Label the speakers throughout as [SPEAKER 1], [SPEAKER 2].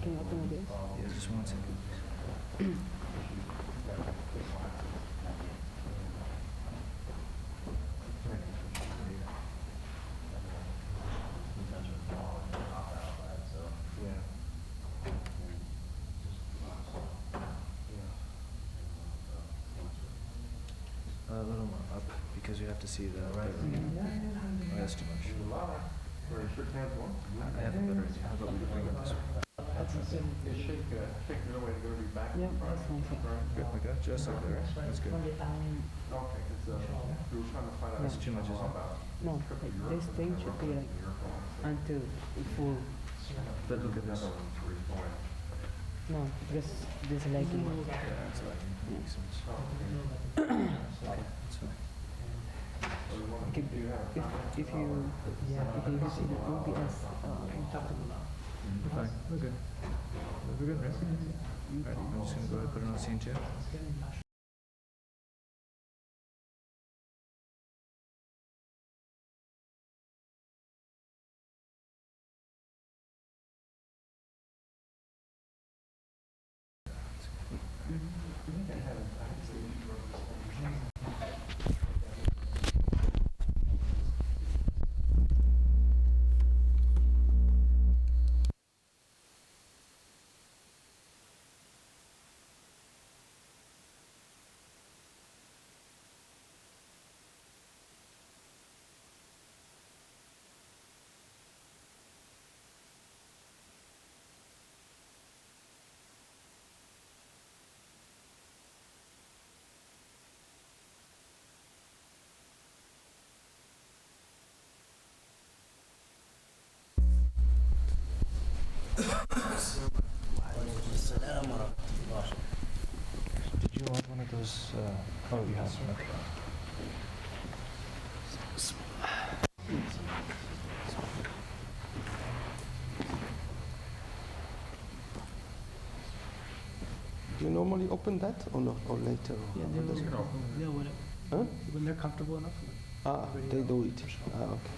[SPEAKER 1] Can you open this?
[SPEAKER 2] Yeah, just 1 second. A little more up because you have to see the. Right. Oh, that's too much. I have a better idea. How about we bring it this way?
[SPEAKER 3] Shaykh, the way to go be back.
[SPEAKER 1] Yeah, that's one thing.
[SPEAKER 2] Good, like that? Just like that, right? That's good.
[SPEAKER 3] Okay, because we were trying to find out.
[SPEAKER 2] That's too much, isn't it?
[SPEAKER 1] No, like this thing should be like until full.
[SPEAKER 2] But look at this.
[SPEAKER 1] No, this legging.
[SPEAKER 2] Yeah, it's like makes sense. Okay, that's fine.
[SPEAKER 1] If you use it, it will be as uncomfortable.
[SPEAKER 2] Fine, we're good. We're good, right? Alright, I'm just gonna go ahead and put it on the same chair. Did you want one of those? Oh, you have one. Okay.
[SPEAKER 4] Do you normally open that or no? Or later?
[SPEAKER 1] Yeah, they will.
[SPEAKER 4] Huh?
[SPEAKER 1] When they're comfortable enough.
[SPEAKER 4] Ah, they do it. Ah, okay.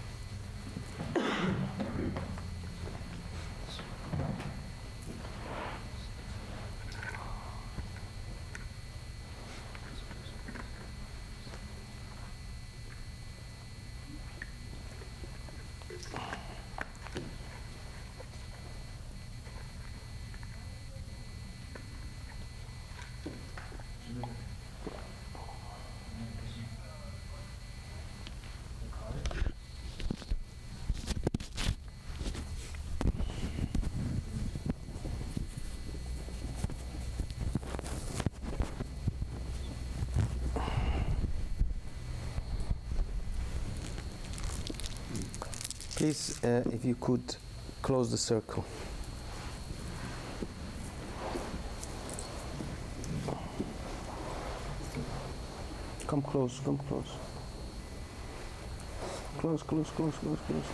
[SPEAKER 4] Please, if you could close the circle. Come close, come close. Close, close, close, close, close.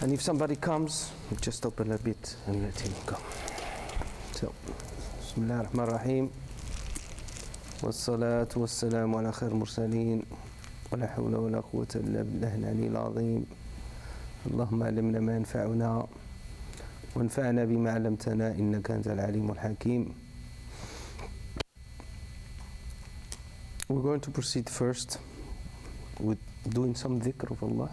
[SPEAKER 4] And if somebody comes, just open a bit and let him go. So, Bismillah ar-Rahman ar-Rahim. والصلاة والسلام على خير المرسلين ولا حول ولا قوة إلا بالله العلي العظيم اللهم علمنا ما ينفعنا وانفعنا بما علمتنا إنك أنت العليم الحكيم. We're going to proceed first with doing some dhikr of Allah.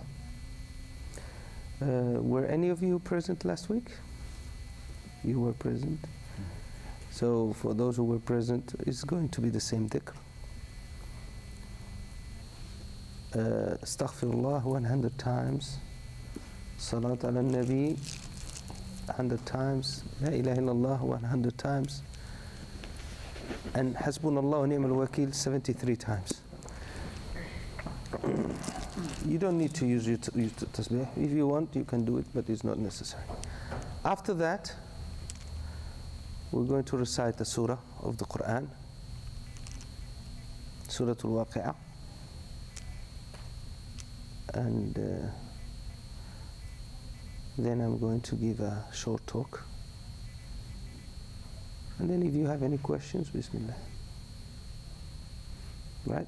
[SPEAKER 4] Were any of you present last week? You were present. So for those who were present, it's going to be the same dhikr. Astaghfirullah 100 times. Salat ala Nabi 100 times. La ilaha illallah 100 times. And Hasbunallah wa ni'mal wakil 73 times. You don't need to use tasbih. If you want, you can do it, but it's not necessary. After that, we're going to recite the surah of the Quran, Surah Al-Waqi'ah. And then I'm going to give a short talk. And then if you have any questions, Bismillah. Right?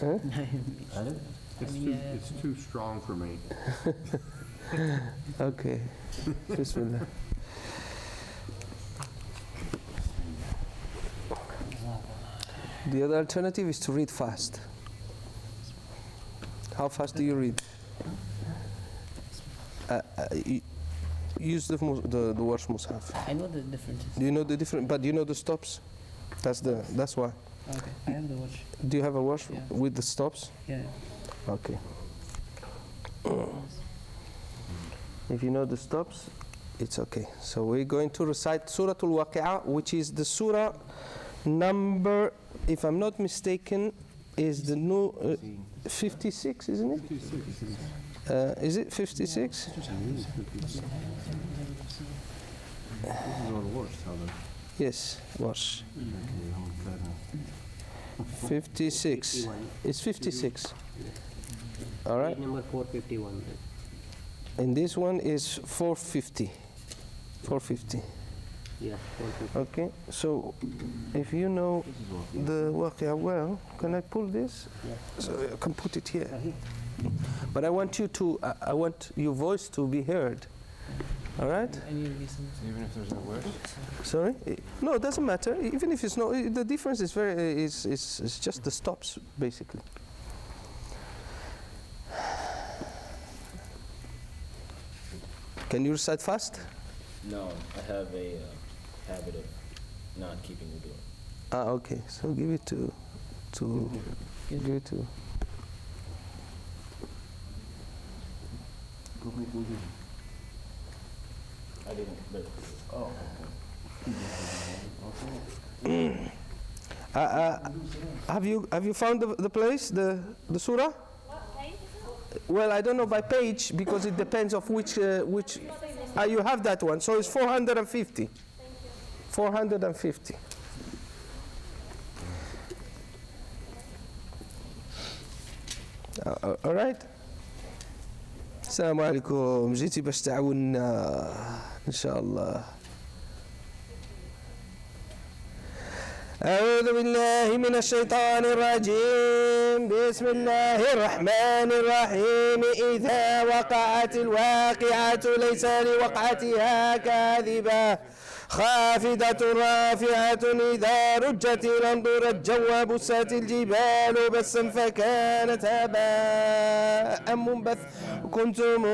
[SPEAKER 4] Huh?
[SPEAKER 3] It's too strong for me.
[SPEAKER 4] Okay. Bismillah. The other alternative is to read fast. How fast do you read? Use the Warsh Mus'haf.
[SPEAKER 1] I know the differences.
[SPEAKER 4] Do you know the different? But do you know the stops? That's why.
[SPEAKER 1] Okay, I have the watch.
[SPEAKER 4] Do you have a Warsh
[SPEAKER 1] Yeah.
[SPEAKER 4] with the stops?
[SPEAKER 1] Yeah.
[SPEAKER 4] Okay. If you know the stops, it's okay. So we're going to recite Surah Al-Waqi'ah, which is the surah number, if I'm not mistaken, is the new 56, isn't it?
[SPEAKER 3] 56.
[SPEAKER 4] Is it 56? Yes, Warsh. 56. It's 56. All right.
[SPEAKER 5] Number 451.
[SPEAKER 4] And this one is 450. 450.
[SPEAKER 5] Yeah, 450.
[SPEAKER 4] Okay. So if you know the Waqi'ah well, can I pull this?
[SPEAKER 5] Yeah.
[SPEAKER 4] So I can put it here. But I want you to, I want your voice to be heard. All right?
[SPEAKER 1] Any reasons?
[SPEAKER 2] Even if there's no words?
[SPEAKER 4] Sorry? No, it doesn't matter. Even if it's not, the difference is is just the stops, basically. Can you recite fast?
[SPEAKER 6] No, I have a habit of not keeping the door.
[SPEAKER 4] Ah, okay. So give it to give it to.
[SPEAKER 6] I didn't. But, oh.
[SPEAKER 4] Have you found the place, the surah? Well, I don't know by page because it depends of which. You have that one, so it's 450. 450. All right. السلام عليكم. جيتي باش تعاوننا إن شاء الله. أعوذ بالله من الشيطان الرجيم. بسم الله الرحمن الرحيم. إذا وقعت الواقعة ليس لوقعتها كاذبة خافضة رافعة إذا رجت الأرض رجا وبست الجبال بسا فكانت هباء منبث كنتم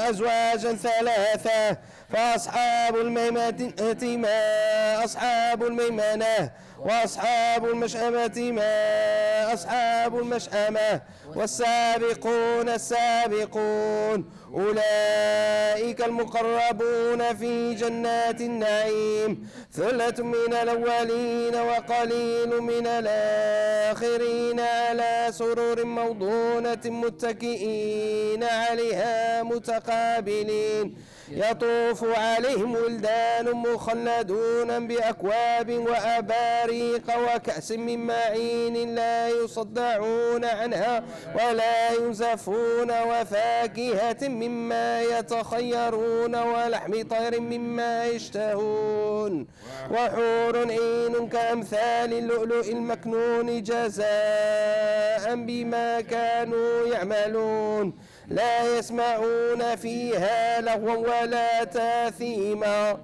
[SPEAKER 4] أزواجا ثلاثة فأصحاب الميمنة ما أصحاب الميمنة وأصحاب المشأمة ما أصحاب المشأمة والسابقون السابقون أولئك المقربون في جنات النعيم ثلة من الأولين وقليل من الآخرين على سرر موضونة متكئين عليها متقابلين يطوف عليهم ولدان مخلدون بأكواب وأباريق وكأس من معين لا يصدعون عنها ولا ينزفون وفاكهة مما يتخيرون ولحم طير مما يشتهون وحور عين كأمثال اللؤلؤ المكنون جزاء بما كانوا يعملون لا يسمعون فيها لغوا ولا تاثيما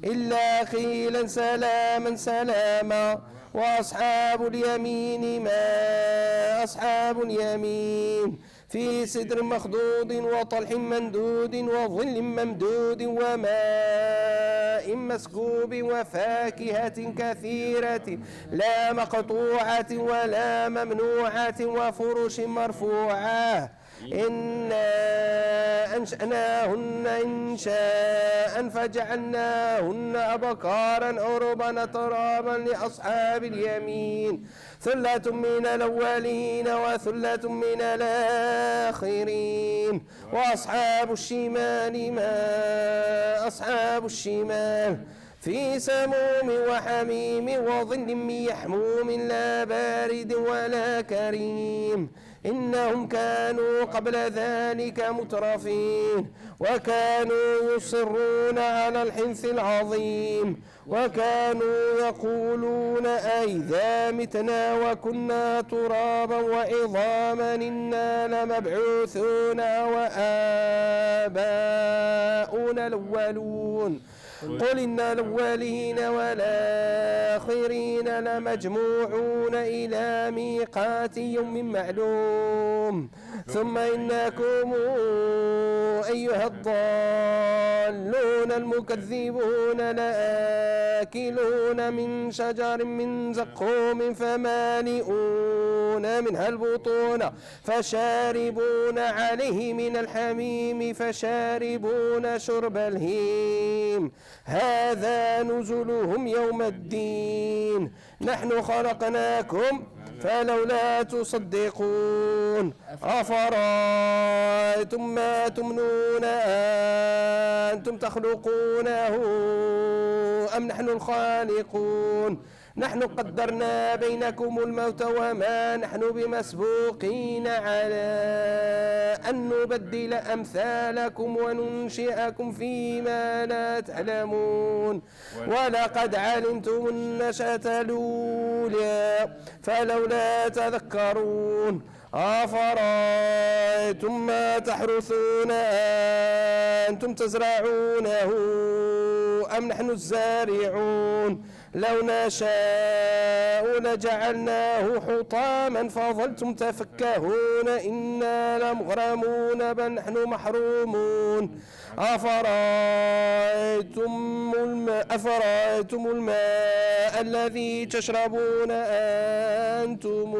[SPEAKER 4] إلا قيلا سلاما سلاما وأصحاب اليمين ما أصحاب اليمين في سدر مخضود وطلح ممدود وظل ممدود وماء مسكوب وفاكهة كثيرة لا مقطوعة ولا ممنوعة وفرش مرفوعة إنا أنشأناهن إنشاء فجعلناهن أبكارا عربا ترابا لأصحاب اليمين ثلة من الأولين وثلة من الآخرين وأصحاب الشمال ما أصحاب الشمال في سموم وحميم وظل من يحموم لا بارد ولا كريم إنهم كانوا قبل ذلك مترفين وكانوا يصرون على الحنث العظيم وكانوا يقولون أئذا متنا وكنا ترابا وعظاما إنا لمبعوثون وآباؤنا الأولون قل إن الأولين والآخرين لمجموعون إلى ميقات يوم معلوم ثم إنكم أيها الضالون المكذبون لآكلون من شجر من زقوم فمالئون منها البطون فشاربون عليه من الحميم فشاربون شرب الهيم هذا نزلهم يوم الدين نحن خلقناكم فلولا تصدقون أفرأيتم ما تمنون أنتم تخلقونه أم نحن الخالقون نحن قدرنا بينكم الموت وما نحن بمسبوقين على أن نبدل أمثالكم وننشئكم فيما لا تعلمون ولقد علمتم النشأة الأولى فلولا تذكرون أفرأيتم ما تحرثون أنتم تزرعونه أم نحن الزارعون لو نشاء لجعلناه حطاما فظلتم تفكهون إنا لمغرمون بل نحن محرومون أفرأيتم الماء الذي تشربون أنتم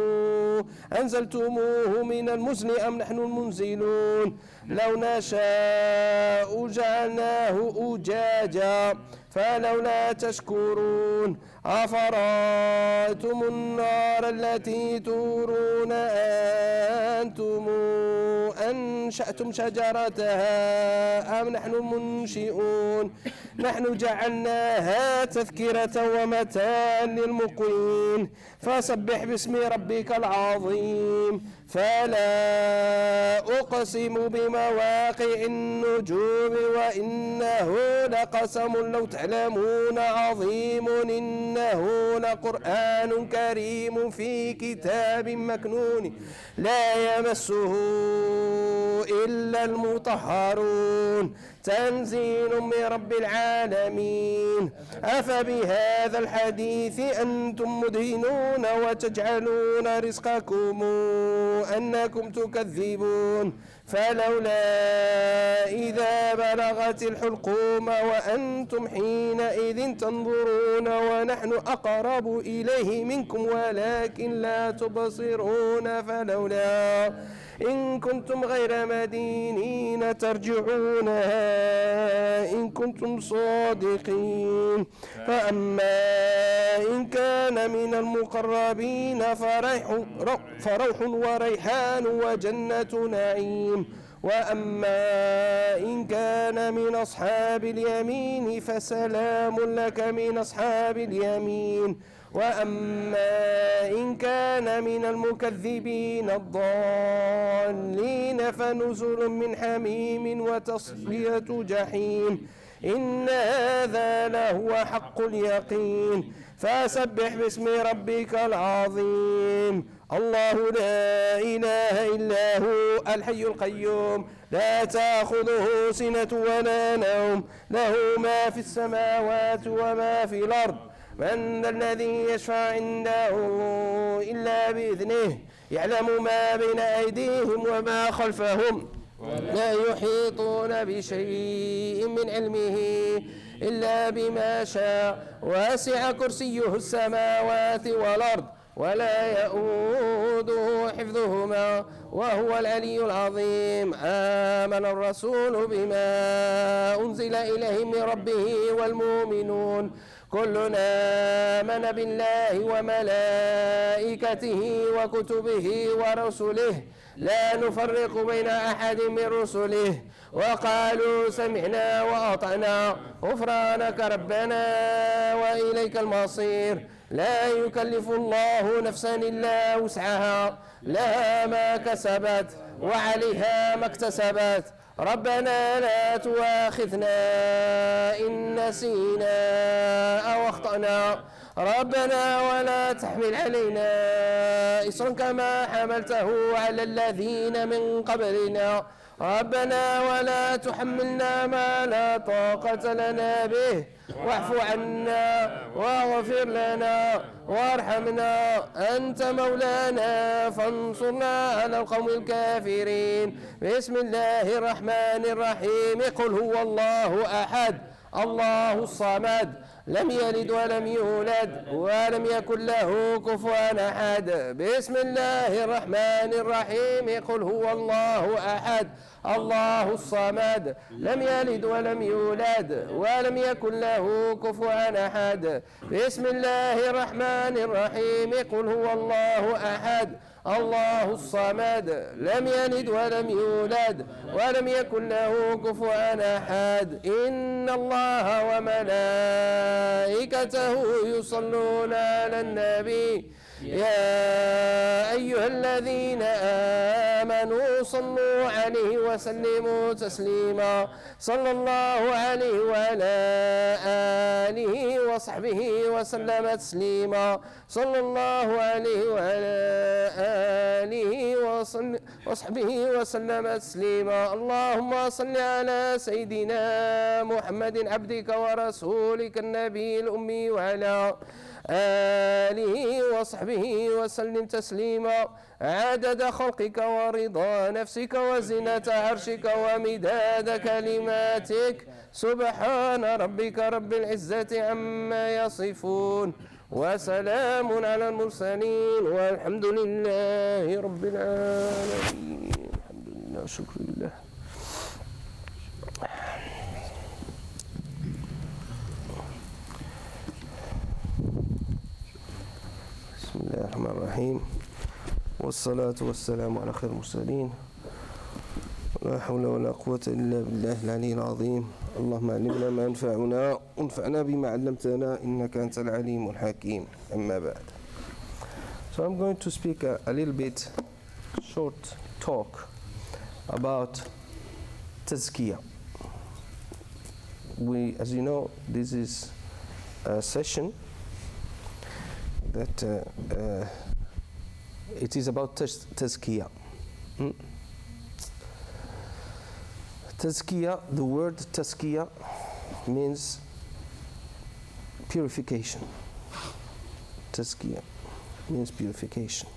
[SPEAKER 4] أنزلتموه من المزن أم نحن المنزلون لو نشاء جعلناه أجاجا فلولا تشكرون أفرأيتم النار التي تورون أنتم أنشأتم شجرتها أم نحن المنشئون نحن جعلناها تذكرة ومتاعا للمقوين فسبح باسم ربك العظيم فلا أقسم بمواقع النجوم وإنه لقسم لو تعلمون عظيم إنه لقرآن كريم في كتاب مكنون لا يمسه إلا المطهرون تنزيل من رب العالمين أفبهذا الحديث أنتم مدهنون وتجعلون رزقكم أنكم تكذبون فلولا إذا بلغت الحلقوم وأنتم حينئذ تنظرون ونحن أقرب إليه منكم ولكن لا تبصرون فلولا إن كنتم غير مدينين ترجعونها إن كنتم صادقين فأما إن كان من المقربين فروح وريحان وجنة نعيم وأما إن كان من أصحاب اليمين فسلام لك من أصحاب اليمين وأما إن كان من المكذبين الضالين فنزل من حميم وتصلية جحيم إن هذا لهو حق اليقين فسبح باسم ربك العظيم الله لا إله إلا هو الحي القيوم لا تأخذه سنة ولا نوم له ما في السماوات وما في الأرض من ذا الذي يشفع عنده إلا بإذنه يعلم ما بين أيديهم وما خلفهم لا يحيطون بشيء من علمه إلا بما شاء واسع كرسيه السماوات والأرض ولا يؤوده حفظهما وهو العلي العظيم آمن الرسول بما أنزل إليه من ربه والمؤمنون كلنا آمن بالله وملائكته وكتبه ورسله لا نفرق بين أحد من رسله وقالوا سمعنا وأطعنا غفرانك ربنا وإليك المصير لا يكلف الله نفسا إلا وسعها لها ما كسبت وعليها ما اكتسبت ربنا لا تؤاخذنا إن نسينا أو أخطأنا ربنا ولا تحمل علينا إصرا كما حملته على الذين من قبلنا ربنا ولا تحملنا ما لا طاقة لنا به واعف عنا واغفر لنا وارحمنا أنت مولانا فانصرنا على القوم الكافرين بسم الله الرحمن الرحيم قل هو الله أحد الله الصمد لم يلد ولم يولد ولم يكن له كفوا أحد بسم الله الرحمن الرحيم قل هو الله أحد الله الصمد لم يلد ولم يولد ولم يكن له كفوا أحد بسم الله الرحمن الرحيم قل هو الله أحد الله الصمد لم يلد ولم يولد ولم يكن له كفوا أحد إن الله وملائكته يصلون على النبي يا أيها الذين آمنوا صلوا عليه وسلموا تسليما صلى الله عليه وعلى آله وصحبه وسلم تسليما صلى الله عليه وعلى آله وصحبه وسلم تسليما اللهم صل على سيدنا محمد عبدك ورسولك النبي الأمي وعلى آله وصحبه وسلم تسليما عدد خلقك ورضا نفسك وزنة عرشك ومداد كلماتك سبحان ربك رب العزة عما يصفون وسلام على المرسلين والحمد لله رب العالمين الحمد لله شكر لله بسم الله الرحمن الرحيم والصلاة والسلام على خير المرسلين لا حول ولا قوة إلا بالله العلي العظيم اللهم علمنا ما ينفعنا وانفعنا بما علمتنا إنك أنت العليم الحكيم أما بعد. So I'm going to speak a little bit short talk about Tazkiya. As you know, this is a session that it is about Tazkiya. Tazkiya, the word Tazkiya means purification. Tazkiya means purification.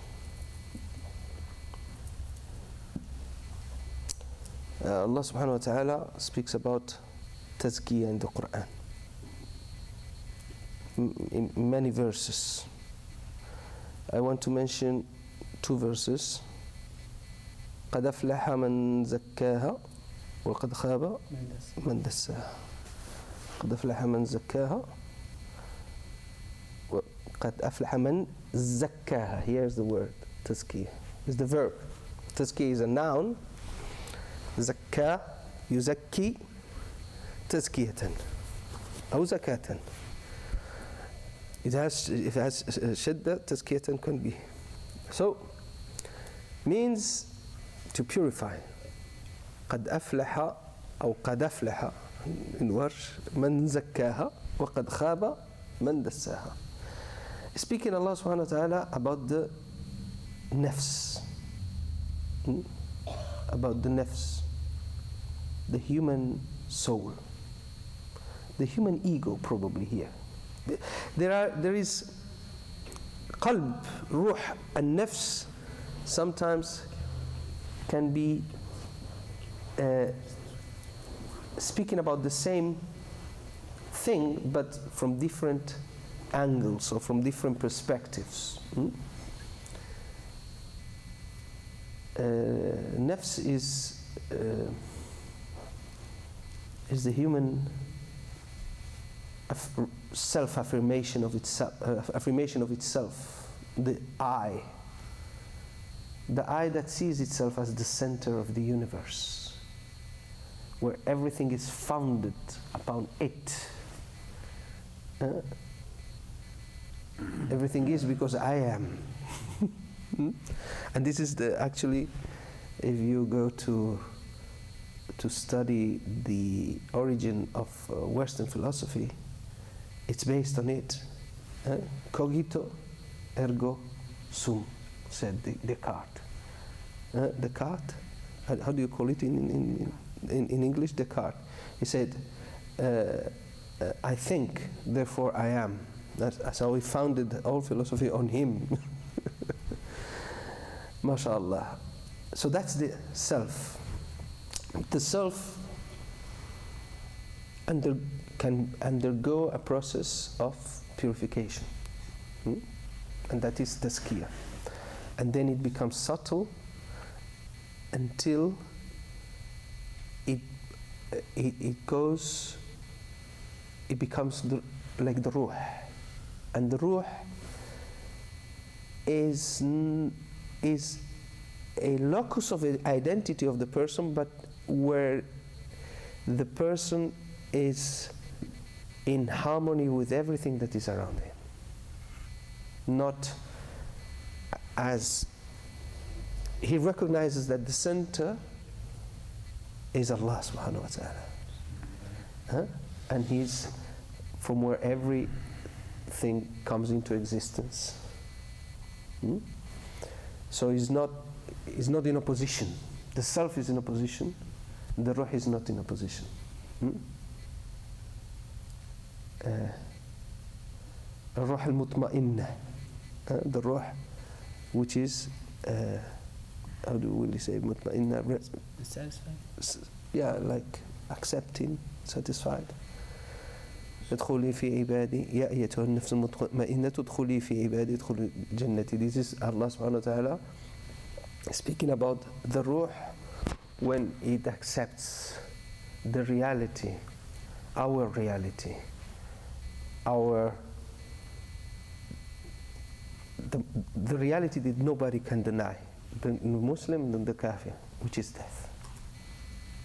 [SPEAKER 4] Allah subhanahu wa ta'ala speaks about Tazkiya in the Quran in many verses. I want to mention two verses. قد أفلح من زكاها وقد خاب من دساها. قد أفلح من زكاها وقد أفلح من زكاها. Here's the word تزكية. It's the verb. تزكية is a noun. زكا يزكي تزكية أو زكاة. If it has شدة تزكية can be. So means to purify. قد أفلح أو قد أفلح الورش من زكاها وقد خاب من دساها. Speaking Allah subhanahu wa ta'ala about the nafs, about the nafs, the human soul, the human ego probably here. There is qalb, ruh, and nafs sometimes can be speaking about the same thing but from different angles or from different perspectives. Nafs is the human self-affirmation of itself, the I that sees itself as the center of the universe, where everything is founded upon it. Everything is because I am. And this is actually, if you go to study the origin of Western philosophy, it's based on it. Cogito ergo sum, said Descartes. Descartes, how do you call it in English? Descartes. He said, I think, therefore I am. That's how he founded all philosophy on him. MashaAllah. So that's the self. The self can undergo a process of purification. And that is tazkiya. And then it becomes subtle until it becomes like the ruh. And the ruh is a locus of identity of the person, but where the person is in harmony with everything that is around him. Not as he recognizes that the center is Allah subhanahu wa ta'ala. And he's from where everything comes into existence. So he's not in opposition. The self is in opposition, the ruh is not in opposition. الروح المطمئنة, the ruh which is how do we say مطمئنة?
[SPEAKER 2] Satisfied?
[SPEAKER 4] Yeah, like accepting, satisfied. ادخلي في عبادي يا أيتها النفس المطمئنة ادخلي في عبادي ادخلي جنتي. This is Allah subhanahu wa ta'ala speaking about the ruh when it accepts the reality, our reality, the reality that nobody can deny, the Muslim and the Kafir, which is death.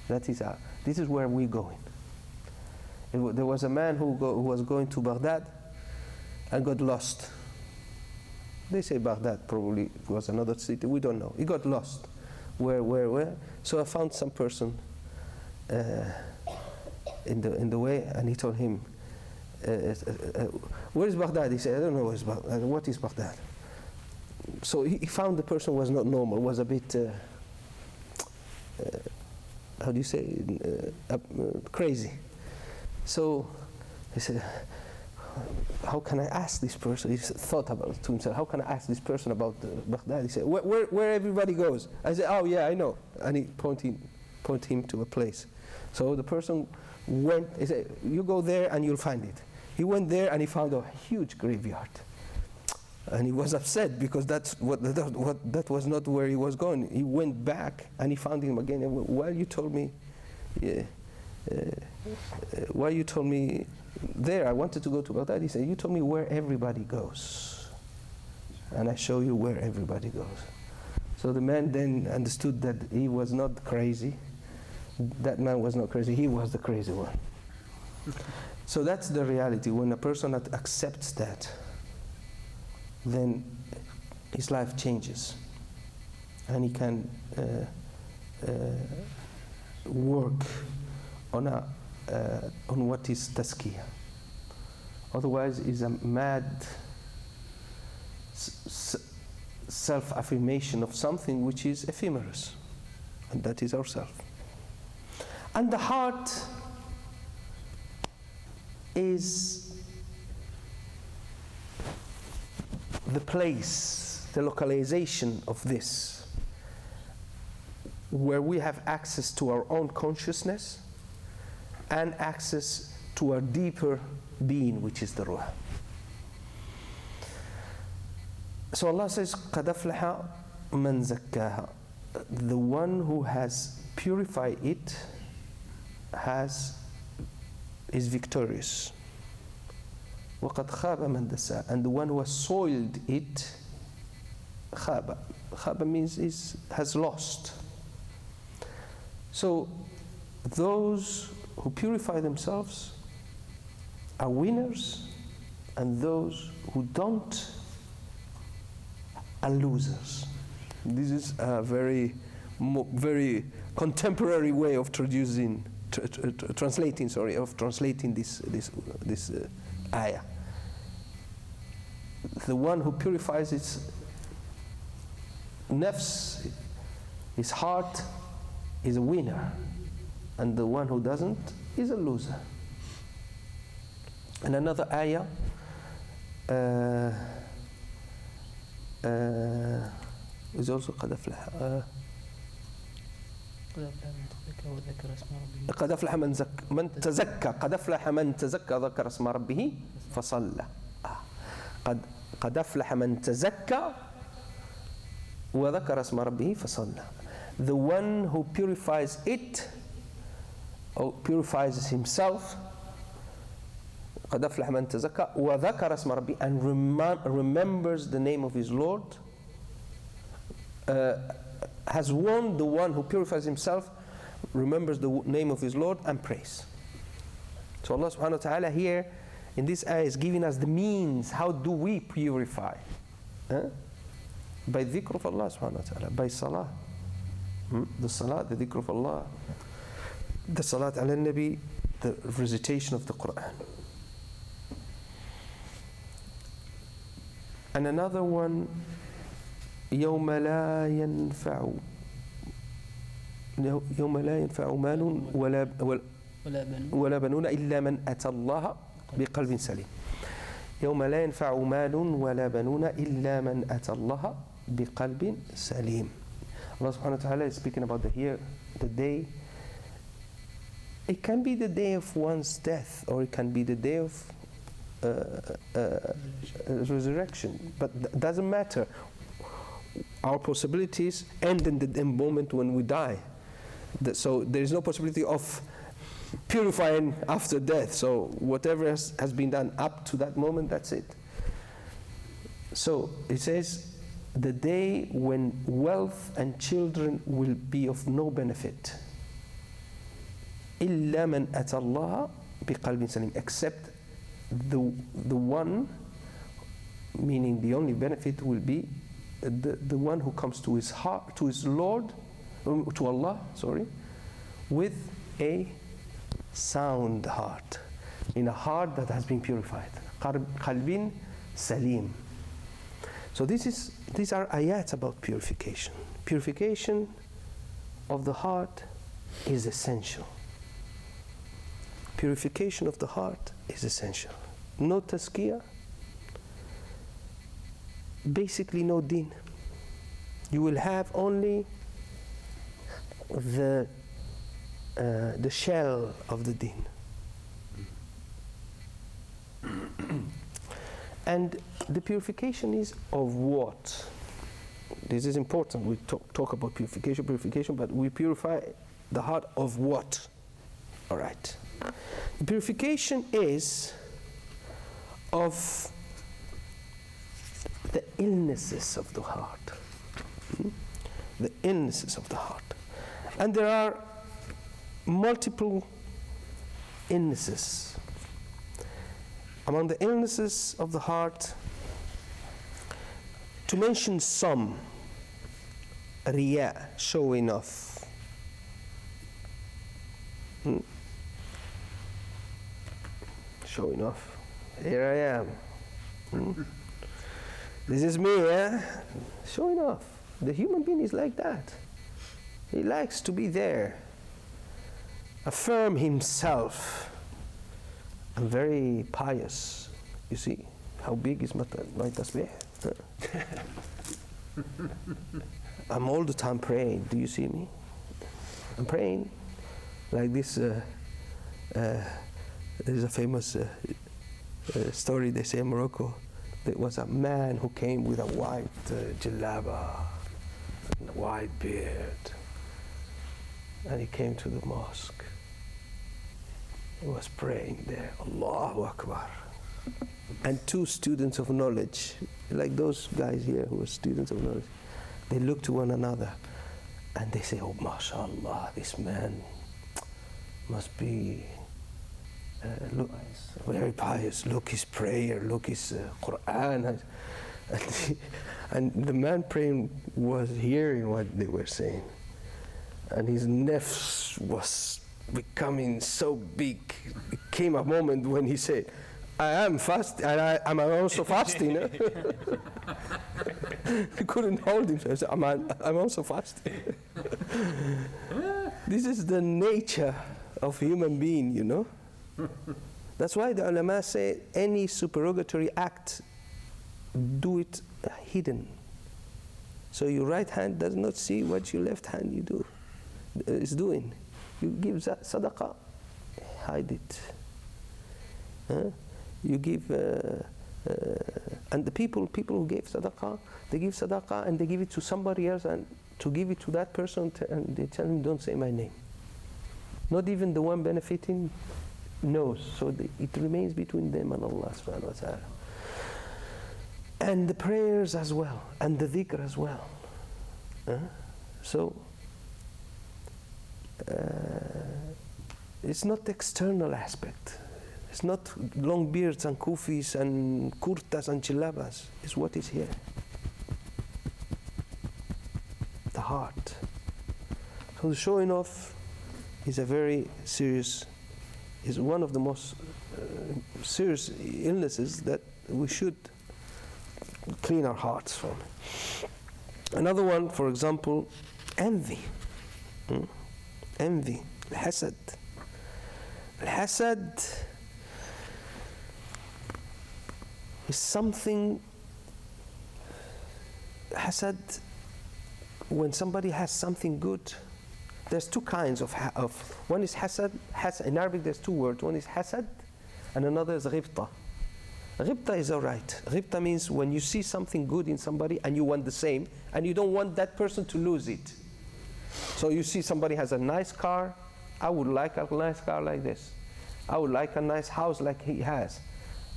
[SPEAKER 4] This is where we're going. There was a man who was going to Baghdad and got lost. They say Baghdad, probably it was another city, we don't know. He got lost. Where? So I found some person in the way, and he told him, where is Baghdad? He said, I don't know where is Baghdad. What is Baghdad? So he found the person was not normal, was a bit, how do you say, crazy. So he said, how can I ask this person? He thought about it to himself, how can I ask this person about Baghdad? He said, where everybody goes? I said, oh yeah, I know. And he pointed him to a place. So the person went, he said, you go there and you'll find it. He went there and he found a huge graveyard. And he was upset because that was not where he was going. He went back and he found him again. And why you told me, why you told me there? I wanted to go to Baghdad. He said, you told me where everybody goes. And I show you where everybody goes. So the man then understood that he was not crazy. That man was not crazy. He was the crazy one. So that's the reality. When a person accepts that, then his life changes. And he can work on what is tazkiya. Otherwise, is a mad self-affirmation of something which is ephemeral, and that is ourself. And the heart is the place, the localization of this, where we have access to our own consciousness and access to our deeper being, which is the ruh. So Allah says, قَدْ أَفْلَحَ مَنْ زَكَّاهَا. The one who has purified it is victorious. وَقَدْ خَابَ مَنْ دَسَّاهَا. And the one who has soiled it, خَابَ. خَابَ means has lost. So those who purify themselves are winners, and those who don't are losers. This is a very contemporary way of translating this ayah. The one who purifies its nafs, his heart, is a winner, and the one who doesn't is a loser. And another ayah is also قد أفلح قد أفلح من تزكى قد أفلح من تزكى ذكر اسم ربه فصلى قد أفلح من تزكى وذكر اسم ربه فصلى. The one who purifies it or purifies himself, قد أفلح من تزكى وذكر اسم ربه, and remembers the name of his Lord, has won the one who purifies himself, remembers the name of his Lord, and prays. So Allah subhanahu wa ta'ala here in this ayah is giving us the means. How do we purify? By dhikr of Allah subhanahu wa ta'ala, by salah. The salah, the dhikr of Allah, the salat ala nabi, the recitation of the Quran. And another one, يوم لا ينفع مال ولا بنون إلا من أتى الله بقلب سليم. يوم لا ينفع مال ولا بنون إلا من أتى الله بقلب سليم. Allah subhanahu wa ta'ala is speaking about the day. It can be the day of one's death, or it can be the day of resurrection, but doesn't matter. Our possibilities end in the moment when we die. So there is no possibility of purifying after death. So whatever has been done up to that moment, that's it. So it says, the day when wealth and children will be of no benefit. إِلَّا مَنْ أَتَى اللَّهَ بِقَلْبٍ سَلِيمٍ, except the one, meaning the only benefit will be the one who comes to his heart, to his Lord, to Allah, with a sound heart, in a heart that has been purified. قَلْبٍ سَلِيمٍ. So these are ayats about purification. Purification of the heart is essential. Purification of the heart is essential. No tazkiyah, basically no deen. You will have only the shell of the deen. And the purification is of what? This is important. We talk about purification, but we purify the heart of what? All right. The purification is of the illnesses of the heart. The illnesses of the heart. And there are multiple illnesses. Among the illnesses of the heart, to mention some, riya, showing off. Showing off. Here I am. This is me, showing off. The human being is like that. He likes to be there, affirm himself. I'm very pious. You see how big is my tasbih? I'm all the time praying. Do you see me? I'm praying like this. There's a famous story they say in Morocco. There was a man who came with a white jalaba and a white beard, and he came to the mosque. He was praying there, Allahu Akbar. And two students of knowledge, like those guys here who are students of knowledge, they look to one another and they say, oh, mashallah, this man must be look, very pious. Look his prayer. Look his Quran. And the man praying was hearing what they were saying, and his nafs was becoming so big. It came a moment when he said, I am fasting, and I'm also fasting. He couldn't hold himself. He said, I'm also fasting. This is the nature of human being, you know. That's why the ulama say any supererogatory act, do it hidden. So your right hand does not see what your left hand is doing. You give sadaqah, hide it. You give, and the people who gave sadaqah, they give sadaqah and they give it to somebody else, and to give it to that person, and they tell him, don't say my name. Not even the one benefiting knows. So it remains between them and Allah subhanahu wa ta'ala. And the prayers as well, and the dhikr as well. So it's not the external aspect. It's not long beards and kufis and kurtas and chilabas. It's what is here. The heart. So the showing off is a very serious, is one of the most serious illnesses that we should clean our hearts from. Another one, for example, envy. Envy, al-hasad. Al-hasad is something, hasad, when somebody has something good, there's two kinds of one is hasad. In Arabic there's two words. One is hasad and another is ghibta. Ghibta is alright. Ghibta means when you see something good in somebody and you want the same, and you don't want that person to lose it. So you see somebody has a nice car, I would like a nice car like this. I would like a nice house like he has.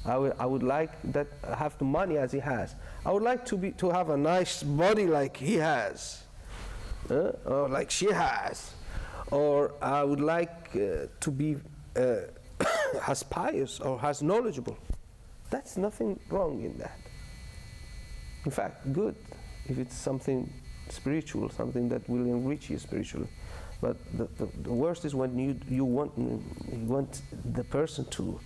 [SPEAKER 4] I would like that, have the money as he has. I would like to have a nice body like he has, or like she has, or I would like to be as pious or as knowledgeable. That's nothing wrong in that. In fact, good if it's something spiritual, something that will enrich you spiritually. But the worst is when you want the person to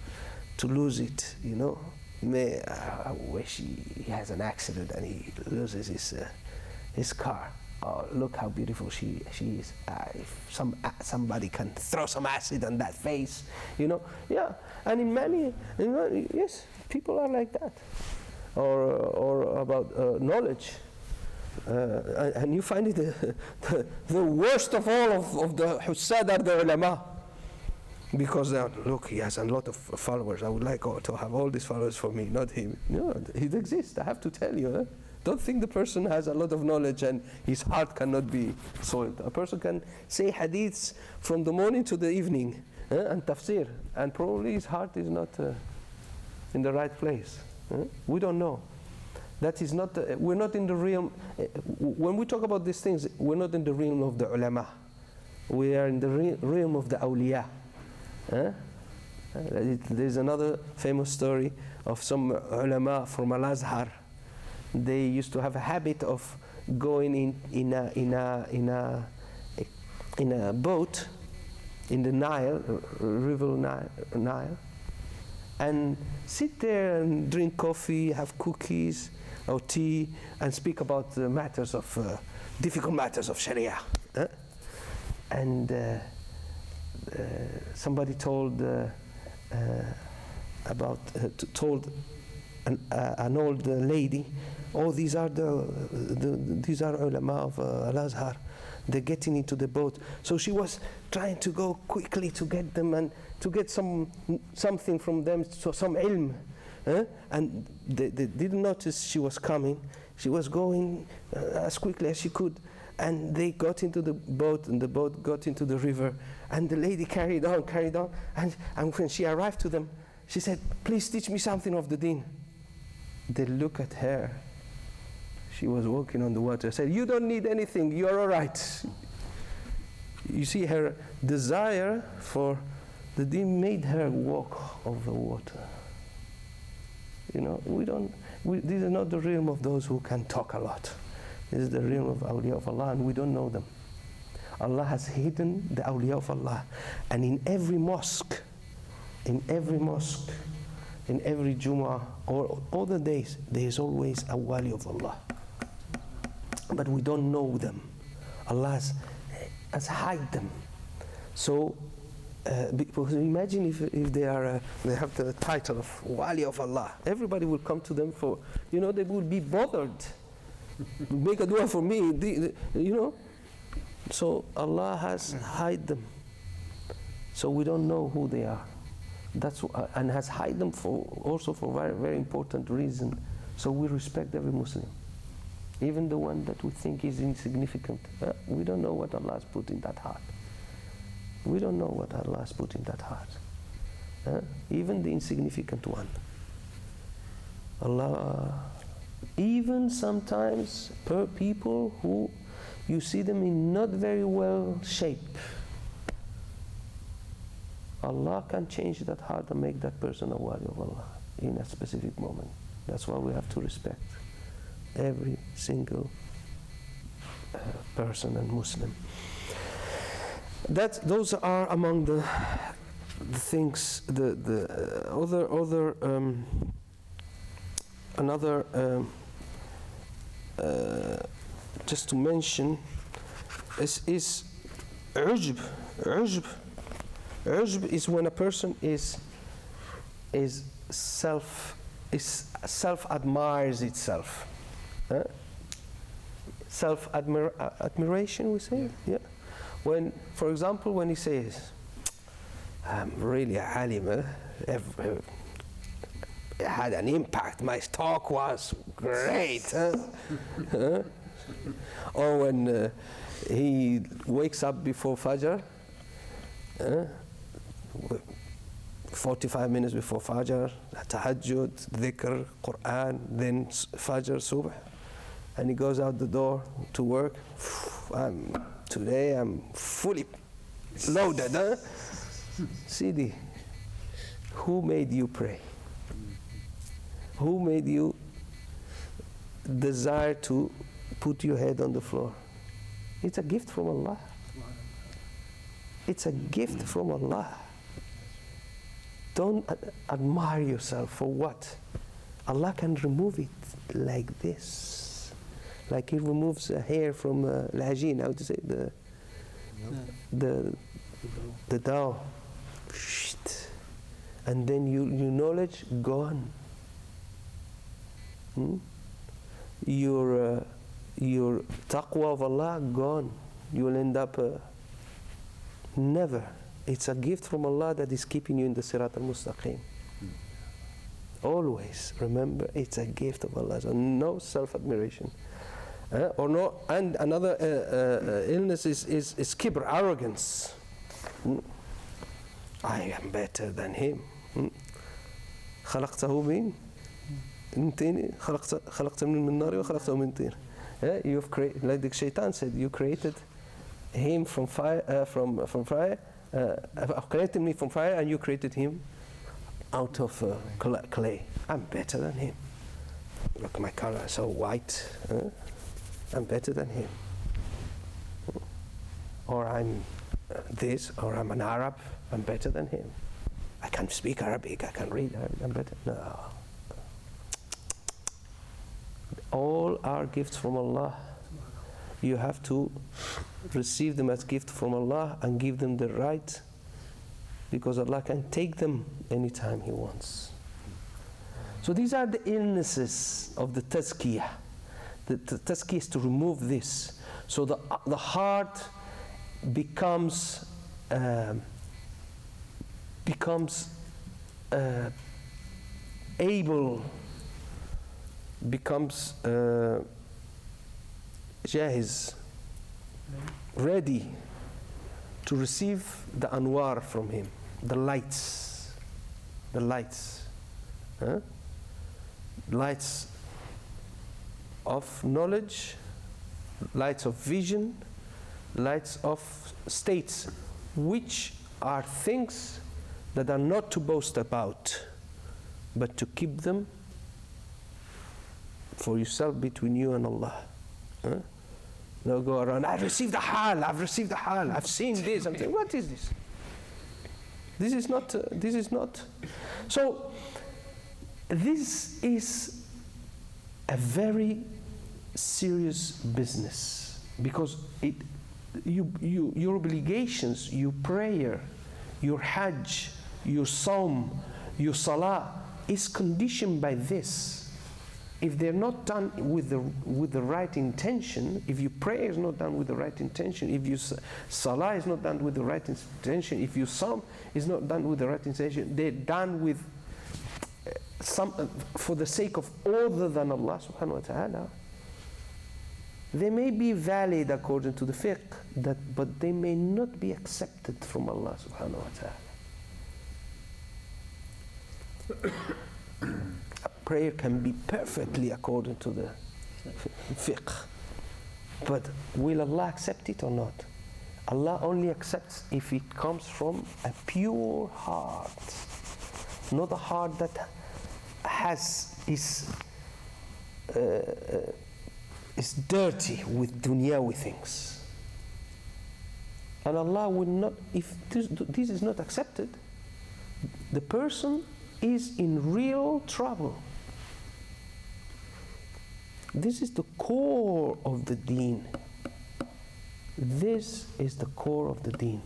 [SPEAKER 4] lose it, you know. I wish he has an accident and he loses his car. Oh, look how beautiful she is. If somebody can throw some acid on that face, you know. Yeah, and in many yes, people are like that. Or about knowledge. And you find it the worst of all of the hussad are the ulama. Because look, he has a lot of followers. I would like to have all these followers for me, not him. No, it exists, I have to tell you. Don't think the person has a lot of knowledge and his heart cannot be soiled. A person can say hadiths from the morning to the evening and tafsir, and probably his heart is not in the right place. We don't know. That is not, we're not in the realm, when we talk about these things, we're not in the realm of the ulama. We are in the realm of the awliya. There's another famous story of some ulama from Al-Azhar. They used to have a habit of going in a boat in the Nile, river Nile, and sit there and drink coffee, have cookies or tea, and speak about the matters of difficult matters of Sharia. And somebody told told an old lady, oh, these are these are ulama of Al-Azhar. They're getting into the boat. So she was trying to go quickly to get them and to get something from them, so some ilm. And they didn't notice she was coming. She was going as quickly as she could. And they got into the boat, and the boat got into the river. And the lady carried on. And when she arrived to them, she said, please teach me something of the deen. They look at her. She was walking on the water. Said, you don't need anything, you're all right. You see her desire for that He made her walk over water. You know, this is not the realm of those who can talk a lot. This is the realm of awliya of Allah, and we don't know them. Allah has hidden the awliya of Allah. And in every mosque, in every Jumu'ah, or other days, there is always a wali of Allah. But we don't know them. Allah has hide them. So, because imagine if they have the title of wali of Allah, everybody will come to them for, they will be bothered. Make a dua for me, So Allah has hide them. So we don't know who they are. And has hide them also for very, very important reason. So we respect every Muslim. Even the one that we think is insignificant. We don't know what Allah has put in that heart. We don't know what Allah has put in that heart. Even the insignificant one. Allah, even sometimes people who you see them in not very well shape. Allah can change that heart and make that person a wali of Allah in a specific moment. That's why we have to respect every single person and Muslim. Those are among the things. Just to mention is ujb. Ujb is when a person is self admires itself. Admiration, we say. Yeah. When, for example, when he says, "I'm really a alim, it had an impact. My talk was great." Or when he wakes up before Fajr, 45 minutes before Fajr, tahajjud, dhikr, Quran, then Fajr, Subh, and he goes out the door to work. Today I'm fully loaded. Sidi, who made you pray? Who made you desire to put your head on the floor? It's a gift from Allah. It's a gift from Allah. Don't admire yourself for what? Allah can remove it like this. Like He removes a hair from al-ajin, how to say, the dough. And then your knowledge gone. Your taqwa of Allah gone. You will end up never. It's a gift from Allah that is keeping you in the Sirat al-Mustaqim. Always remember, it's a gift of Allah. So no self-admiration. Or no. And another illness is kibr, arrogance. I am better than him. خلقته من طين خلقت من نار وخلقته من طين. You've created, like the Shaitan said, you created him from fire, from fire. Created me from fire, and you created him out of clay. I'm better than him. Look, my color is so white. I'm better than him. Or I'm this, or I'm an Arab. I'm better than him. I can speak Arabic. I can read Arabic. I'm better. No. All are gifts from Allah. You have to receive them as gift from Allah and give them the right, because Allah can take them anytime He wants. So these are the illnesses of the Tazkiya. The Tazkiya is to remove this. So the heart becomes able, becomes jahiz, ready to receive the anwar from Him, the lights, lights of knowledge, lights of vision, lights of states, which are things that are not to boast about, but to keep them for yourself between you and Allah. Huh? Don't go around, I've received the hal, I've seen this. I'm saying, what is this? This is not. So, this is a very serious business, because your obligations, your prayer, your hajj, your sawm, your salah is conditioned by this. If they're not done with the right intention, if your prayer is not done with the right intention, if your salah is not done with the right intention, if your sawm is not done with the right intention, they're done with for the sake of other than Allah subhanahu wa ta'ala. They may be valid according to the fiqh, but they may not be accepted from Allah subhanahu wa ta'ala. A prayer can be perfectly according to the fiqh, but will Allah accept it or not? Allah only accepts if it comes from a pure heart, not a heart that is dirty with dunyawi things. And Allah will not, if this is not accepted, the person is in real trouble. This is the core of the deen. This is the core of the deen.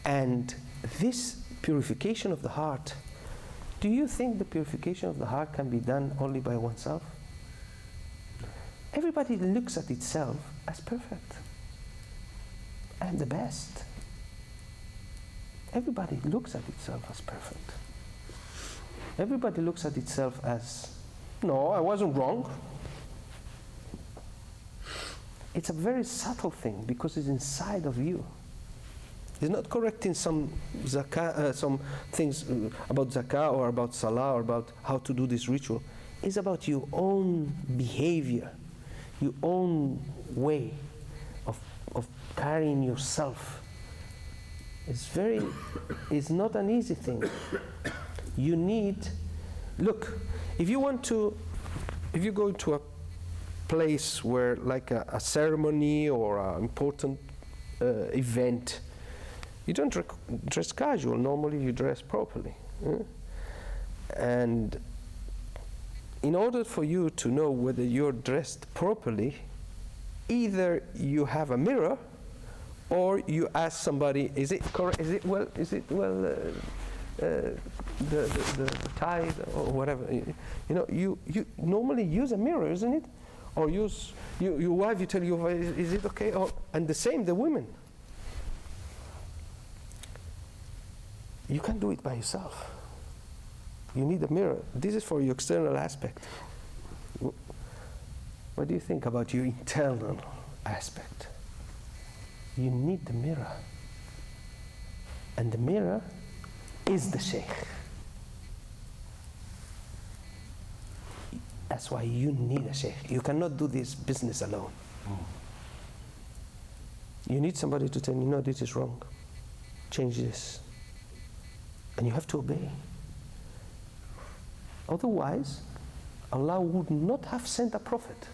[SPEAKER 4] And this purification of the heart, do you think the purification of the heart can be done only by oneself? Everybody looks at itself as perfect. I'm the best. Everybody looks at itself as perfect. Everybody looks at itself as, no, I wasn't wrong. It's a very subtle thing because it's inside of you. It's not correcting some zakah, some things about zakah or about salah or about how to do this ritual. It's about your own behavior, your own way of carrying yourself. It's not an easy thing. You need, look, if you go to a place where like a ceremony or an important event, you don't dress casual. Normally you dress properly. And in order for you to know whether you're dressed properly, either you have a mirror or you ask somebody, is it correct? Is it well? The tie or whatever. You normally use a mirror, isn't it? Or use your wife. You tell your wife, is it okay? And the same, the women. You can't do it by yourself. You need a mirror. This is for your external aspect. What do you think about your internal aspect? You need the mirror. And the mirror is the Shaykh. That's why you need a Shaykh. You cannot do this business alone. You need somebody to tell you, no, this is wrong. Change this. And you have to obey. Otherwise, Allah would not have sent a prophet.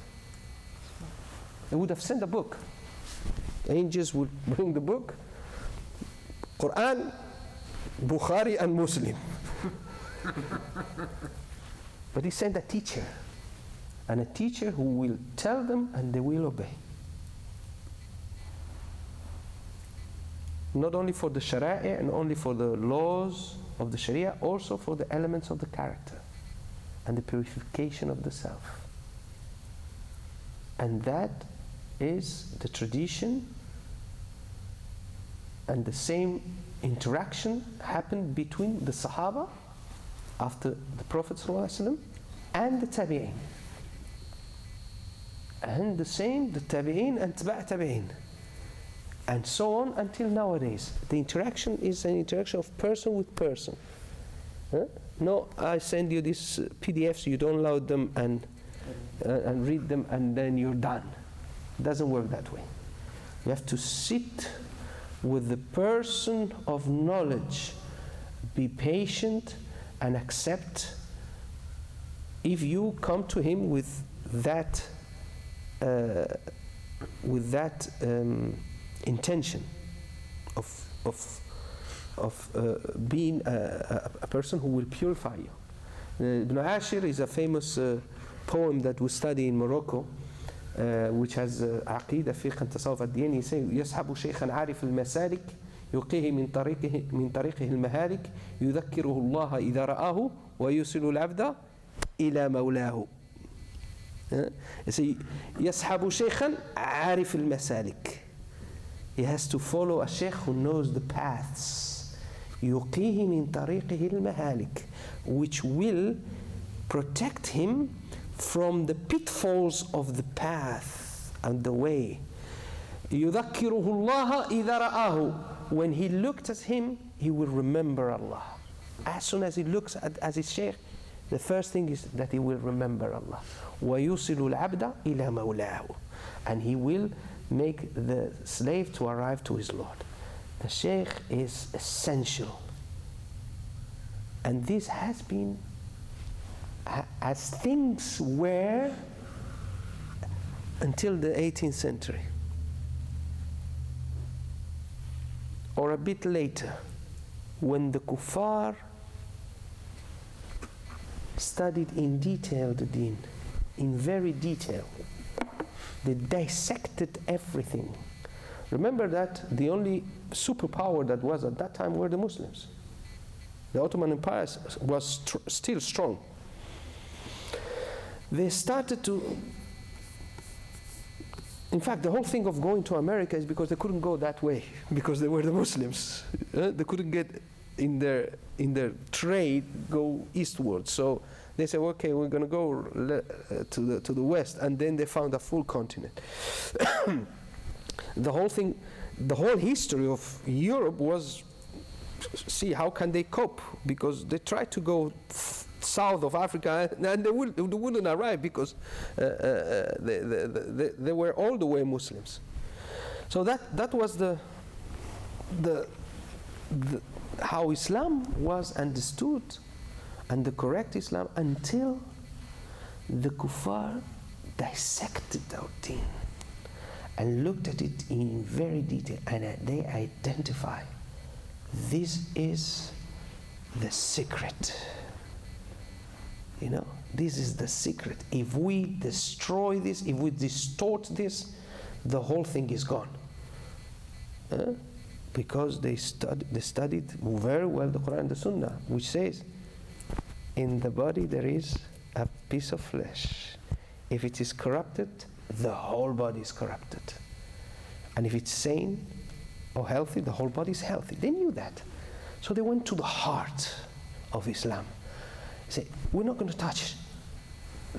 [SPEAKER 4] He would have sent a book. Angels would bring the book, Quran, Bukhari and Muslim. But he sent a teacher, and a teacher who will tell them and they will obey. Not only for the Sharia and only for the laws of the Sharia, also for the elements of the character and the purification of the self. And that is the tradition, and the same interaction happened between the Sahaba after the Prophet ﷺ and the Tabi'in. And the same, the Tabi'in and Taba' Tabi'in. And so on until nowadays. The interaction is an interaction of person with person. No, I send you these PDFs, you download them and read them and then you're done. It doesn't work that way. You have to sit with the person of knowledge be patient and accept. If you come to him with that intention of being a person who will purify you. Ibn Ashir is a famous poem that we study in Morocco, which has عقيدة فقه التصوف الدين. He says يصحب شيخا عارف المسالك يقيه من طريقه المهالك يذكره الله إذا رآه ويوصل العبد إلى مولاه. يصحب شيخا عارف المسالك. He has to follow a sheikh who knows the paths. يقيه من طريقه المهالك, which will protect him from the pitfalls of the path and the way. يذكره الله إذا رآه. When he looked at him, he will remember Allah. As soon as he looks at his sheikh, the first thing is that he will remember Allah. وَيُوصِلُ الْعَبْدَ إِلَى مَوْلَاهُ. And he will make the slave to arrive to his Lord. The sheikh is essential. And this has been, as things were until the 18th century, or a bit later, when the kuffar studied in detail the deen, in very detail. They dissected everything. Remember that the only superpower that was at that time were the Muslims. The Ottoman Empire was still strong. They started to, in fact, the whole thing of going to America is because they couldn't go that way, because they were the Muslims. They couldn't get in their trade go eastward. So they said, okay, we're going to go to the west, and then they found a full continent. The whole thing, the whole history of Europe was, see how can they cope, because they tried to go south of Africa and they wouldn't arrive because they were all the way Muslims. So that was the how Islam was understood, and the correct Islam, until the kuffar dissected our deen and looked at it in very detail, and they identify this is the secret. You know, this is the secret. If we destroy this, if we distort this, the whole thing is gone. Because they studied very well the Quran and the Sunnah, which says, in the body there is a piece of flesh. If it is corrupted, the whole body is corrupted. And if it's sane or healthy, the whole body is healthy. They knew that. So they went to the heart of Islam. Say, we're not going to touch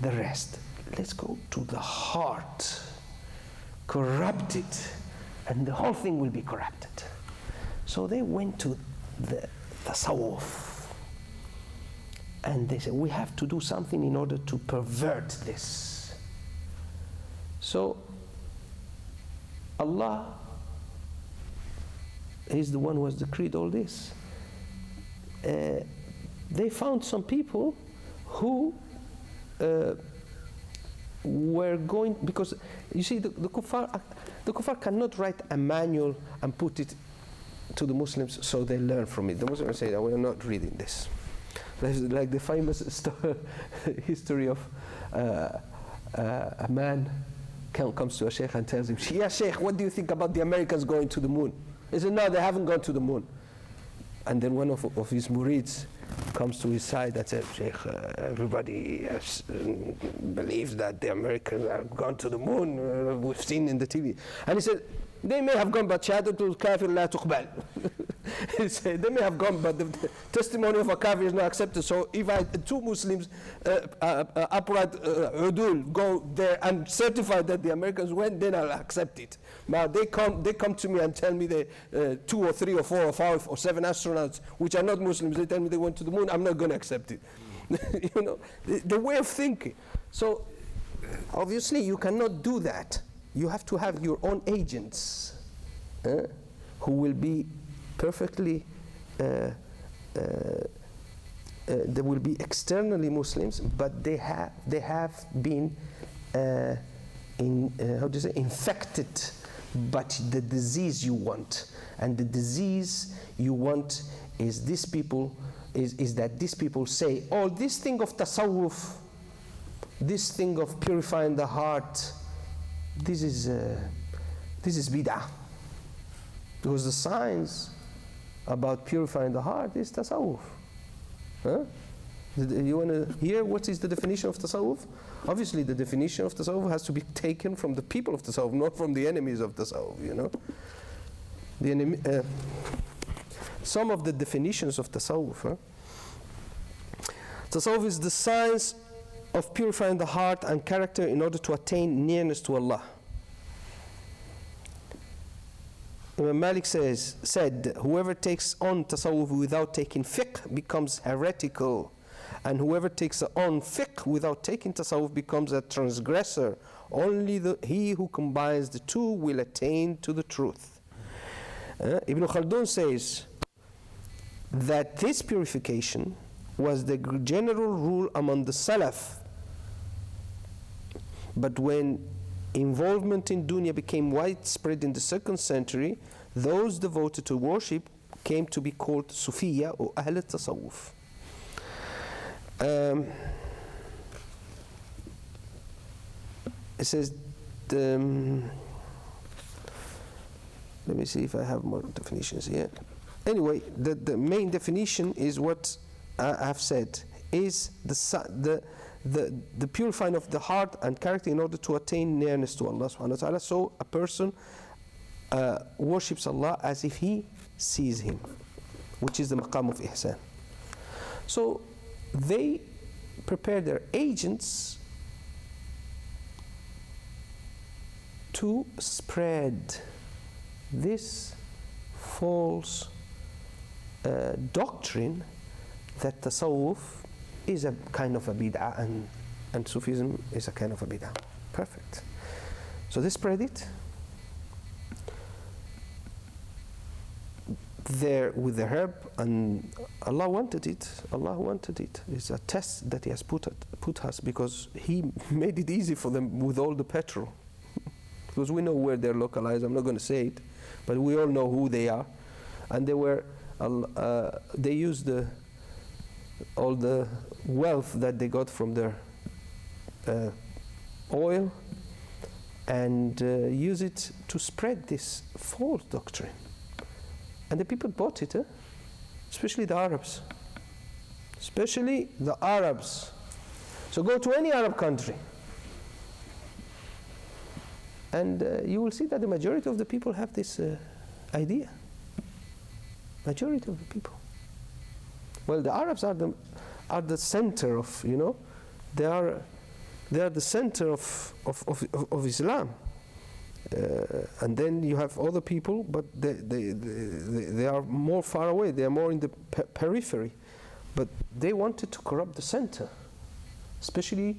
[SPEAKER 4] the rest. Let's go to the heart. Corrupt it, and the whole thing will be corrupted. So they went to the tasawwuf, and they said, we have to do something in order to pervert this. So Allah is the one who has decreed all this. They found some people who were going, because you see the kuffar cannot write a manual and put it to the Muslims so they learn from it. The Muslims say, we're not reading this. Like the famous history of a man comes to a sheikh and tells him, yeah, sheikh, what do you think about the Americans going to the moon? He said, no, they haven't gone to the moon. And then one of his murids comes to his side and says, Shaykh, everybody believes that the Americans have gone to the moon. We've seen in the TV. And he said, they may have gone, but shahadatul kafir la tuqbal. He said, they may have gone, but the testimony of a kafir is not accepted. So if two Muslims, upright udul, go there and certify that the Americans went, then I'll accept it. But they come to me and tell me the 2 or 3 or 4 or 5 or 7 astronauts which are not Muslims, they tell me they went to the moon, I'm not going to accept it. You know, the way of thinking. So obviously you cannot do that. You have to have your own agents who will be perfectly there will be externally Muslims, but they have been infected by the disease you want, and the disease you want is these people that these people say, oh, this thing of tasawwuf, this thing of purifying the heart, this is bid'ah, because the science about purifying the heart is tasawwuf. Huh? You want to hear what is the definition of tasawwuf? Obviously, the definition of tasawwuf has to be taken from the people of tasawwuf, not from the enemies of tasawwuf. You know, the enemy. Some of the definitions of tasawwuf. Huh? Tasawwuf is the science of purifying the heart and character in order to attain nearness to Allah. Imam Malik said, whoever takes on tasawwuf without taking fiqh becomes heretical, and whoever takes on fiqh without taking tasawwuf becomes a transgressor. Only he who combines the two will attain to the truth. Ibn Khaldun says that this purification was the general rule among the Salaf, but when involvement in dunya became widespread in the 2nd century, those devoted to worship came to be called Sufiya or Ahl al-Tasawwuf. It says, let me see if I have more definitions here. Anyway, the main definition is what I have said, is the purifying of the heart and character in order to attain nearness to Allah subhanahu wa ta'ala. So a person worships Allah as if he sees him, which is the maqam of ihsan. So they prepare their agents to spread this false doctrine that tasawwuf is a kind of a bid'ah and Sufism is a kind of a bid'ah. Perfect. So they spread it there with the herb, and Allah wanted it. Allah wanted it. It's a test that He has put us, because He made it easy for them with all the petrol. Because we know where they're localized. I'm not going to say it, but we all know who they are. And they used all the wealth that they got from their oil and use it to spread this false doctrine. And the people bought it, especially the Arabs. Especially the Arabs. So go to any Arab country, and you will see that the majority of the people have this idea. Majority of the people. Well, the Arabs are the center of, they are the center of Islam. And then you have other people, but they are more far away. They are more in the periphery. But they wanted to corrupt the center, especially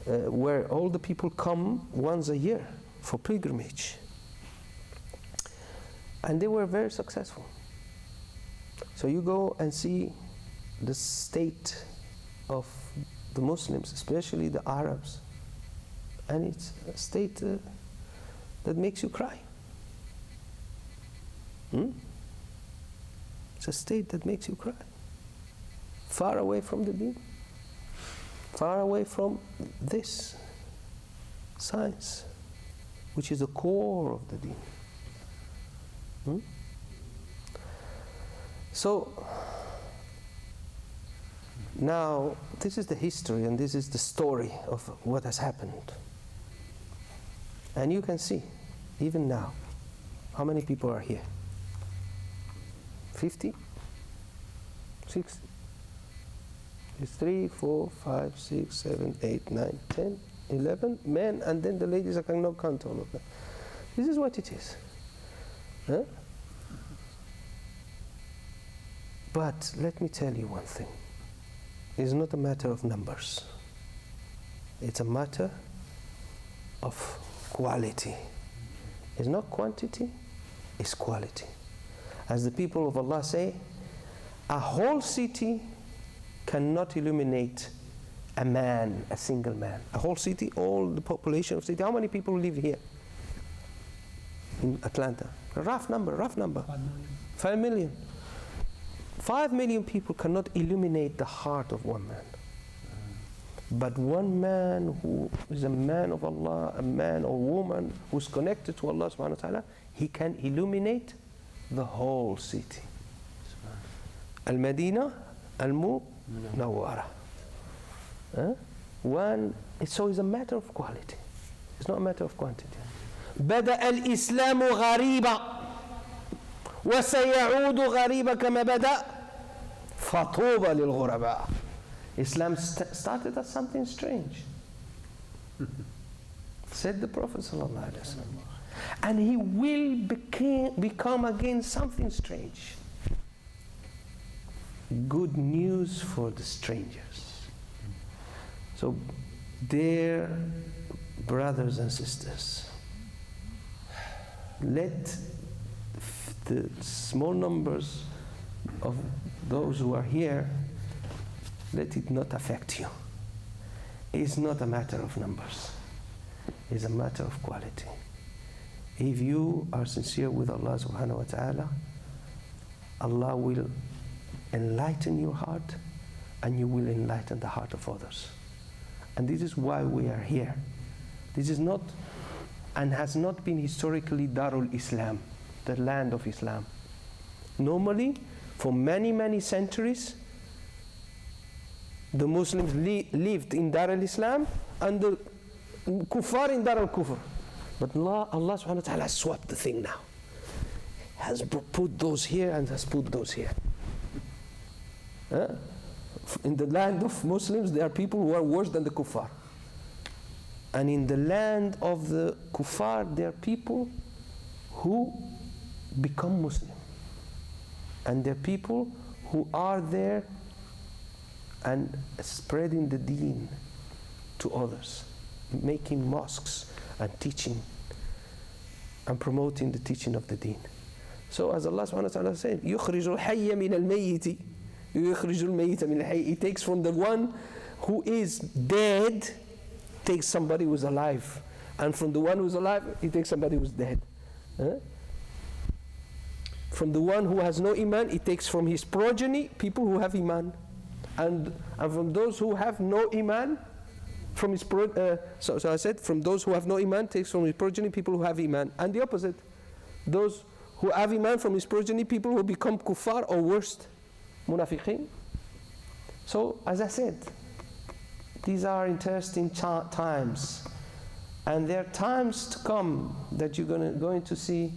[SPEAKER 4] where all the people come once a year for pilgrimage. And they were very successful. So you go and see the state of the Muslims, especially the Arabs, and it's a state that makes you cry. It's a state that makes you cry. Far away from the deen, far away from this science, which is the core of the deen. So now this is the history and this is the story of what has happened. And you can see, even now, how many people are here? 50? 60? It's 3, 4, 5, 6, 7, 8, 9, 10, 11 men, and then the ladies. I cannot count all of them. This is what it is. Huh? But let me tell you one thing. It's not a matter of numbers. It's a matter of quality. It's not quantity, it's quality. As the people of Allah say, A whole city cannot illuminate a man, a single man. A whole city, all the population of city. How many people live here in Atlanta? A rough number. 5 million. 5 million people cannot illuminate the heart of one man. But one man who is a man of Allah, a man or woman who's connected to Allah subhanahu wa ta'ala, he can illuminate the whole city. Al-Madinah, Al-Munawwara. So it's a matter of quality. It's not a matter of quantity. بدأ الإسلام غريبا وسيعود غريبا كما بدأ فطوبى للغرباء. Islam started as something strange, said the Prophet ﷺ, and he will become again something strange. Good news for the strangers. So, dear brothers and sisters, let the small numbers of those who are here, let it not affect you. It's not a matter of numbers. It's a matter of quality. If you are sincere with Allah subhanahu wa ta'ala, Allah will enlighten your heart and you will enlighten the heart of others. And this is why we are here. This is not and has not been historically Darul Islam, the land of Islam. Normally, for many, many centuries, the Muslims lived in Dar al-Islam and the Kuffar in Dar al-Kufr. But Allah subhanahu wa ta'ala has swapped the thing now. Has put those here and has put those here. In the land of Muslims, there are people who are worse than the Kuffar. And in the land of the Kuffar, there are people who become Muslim. And there are people who are there and spreading the deen to others, making mosques and teaching and promoting the teaching of the deen. So as Allah subhanahu wa ta'ala said, يُخْرِجُ الْحَيَّ مِنَ الْمَيِّتِ يُخْرِجُ الْمَيِّتَ مِنَ الْحَيِّ. He takes from the one who is dead, takes somebody who is alive. And from the one who is alive, he takes somebody who is dead. From the one who has no iman, he takes from his progeny people who have iman. And from those who have no iman, from his so I said, from those who have no iman, takes from his progeny people who have iman. And the opposite, those who have iman from his progeny, people who become kuffar or worst, munafiqeen. So, as I said, these are interesting times. And there are times to come that you're going to see